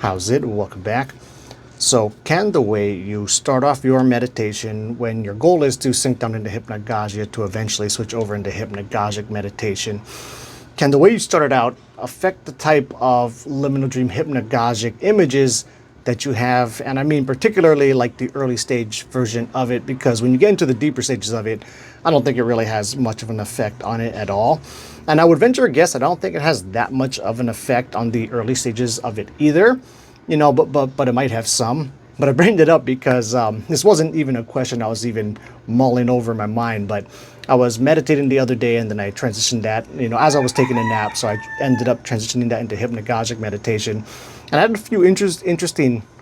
How's it? Welcome back. So, can the way you start off your meditation when your goal is to sink down into hypnagogia to eventually switch over into hypnagogic meditation, can the way you started out affect the type of liminal dream hypnagogic images that you have? And I mean particularly like the early stage version of it, because when you get into the deeper stages of it, I don't think it really has much of an effect on it at all. And I would venture a guess, I don't think it has that much of an effect on the early stages of it either, you know, but it might have some. But I bring it up because this wasn't even a question I was even mulling over in my mind, but I was meditating the other day and then I transitioned that, you know, as I was taking a nap. So I ended up transitioning that into hypnagogic meditation. And I had a few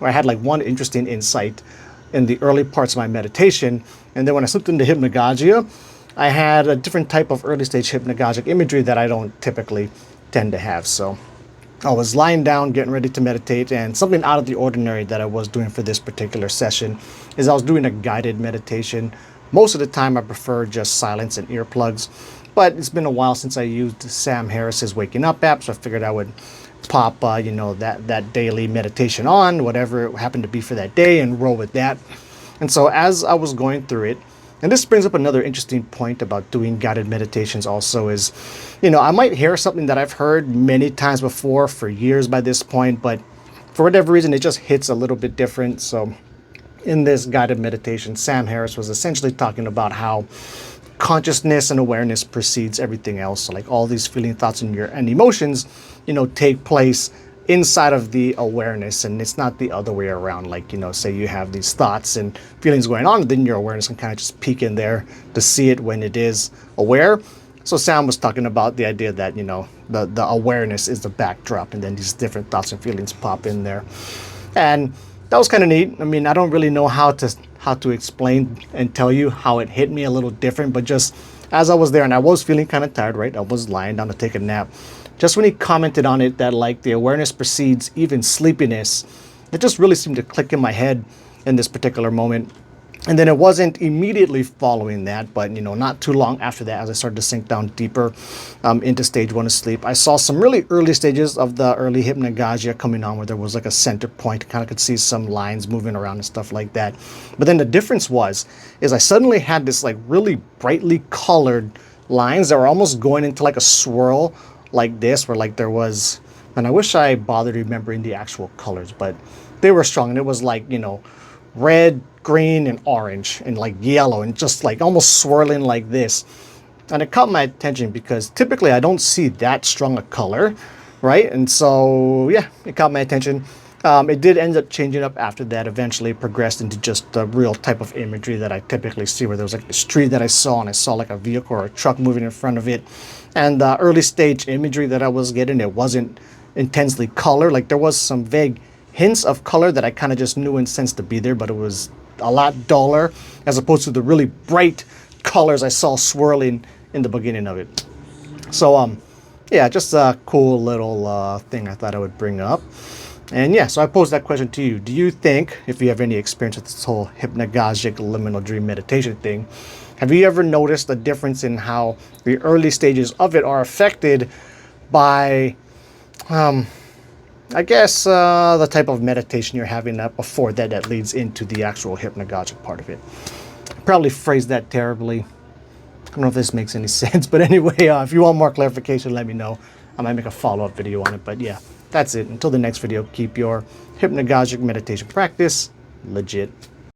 I had like one interesting insight in the early parts of my meditation. And then when I slipped into hypnagogia, I had a different type of early stage hypnagogic imagery that I don't typically tend to have. So I was lying down, getting ready to meditate, and something out of the ordinary that I was doing for this particular session is I was doing a guided meditation. Most of the time I prefer just silence and earplugs, but it's been a while since I used Sam Harris's Waking Up app, so I figured I would pop, you know, that daily meditation on, whatever it happened to be for that day, and roll with that. And so as I was going through it, and this brings up another interesting point about doing guided meditations also is, you know, I might hear something that I've heard many times before for years by this point, but for whatever reason, it just hits a little bit different. So in this guided meditation, Sam Harris was essentially talking about how consciousness and awareness precedes everything else. So like all these feeling, thoughts, and emotions, you know, take place inside of the awareness, and it's not the other way around. Like, you know, say you have these thoughts and feelings going on, then your awareness can kind of just peek in there to see it when it is aware. So Sam was talking about the idea that, you know, the awareness is the backdrop, and then these different thoughts and feelings pop in there. And that was kind of neat. I mean, I don't really know how to explain and tell you how it hit me a little different, but just as I was there and I was feeling kind of tired, right? I was lying down to take a nap. Just when he commented on it that like the awareness precedes even sleepiness, it just really seemed to click in my head in this particular moment. And then it wasn't immediately following that, but, you know, not too long after that, as I started to sink down deeper into stage one of sleep, I saw some really early stages of the early hypnagogia coming on, where there was like a center point, kind of could see some lines moving around and stuff like that. But then the difference is I suddenly had this like really brightly colored lines that were almost going into like a swirl like this, where like there was, and I wish I bothered remembering the actual colors, but they were strong. And it was like, you know, red, green, and orange, and like yellow, and just like almost swirling like this. And it caught my attention because typically I don't see that strong a color, right? And so, yeah, it caught my attention. It did end up changing up after that, eventually progressed into just the real type of imagery that I typically see, where there was like this tree that I saw, and I saw like a vehicle or a truck moving in front of it. And the early stage imagery that I was getting, it wasn't intensely color. Like there was some vague hints of color that I kind of just knew and sensed to be there, but it was a lot duller as opposed to the really bright colors I saw swirling in the beginning of it. So, yeah, just a cool little thing I thought I would bring up. And yeah, so I posed that question to you. Do you think, if you have any experience with this whole hypnagogic liminal dream meditation thing, have you ever noticed a difference in how the early stages of it are affected by, I guess, the type of meditation you're having before that leads into the actual hypnagogic part of it? Probably phrased that terribly. I don't know if this makes any sense, but anyway, if you want more clarification, let me know. I might make a follow-up video on it, but yeah, that's it. Until the next video, keep your hypnagogic meditation practice legit.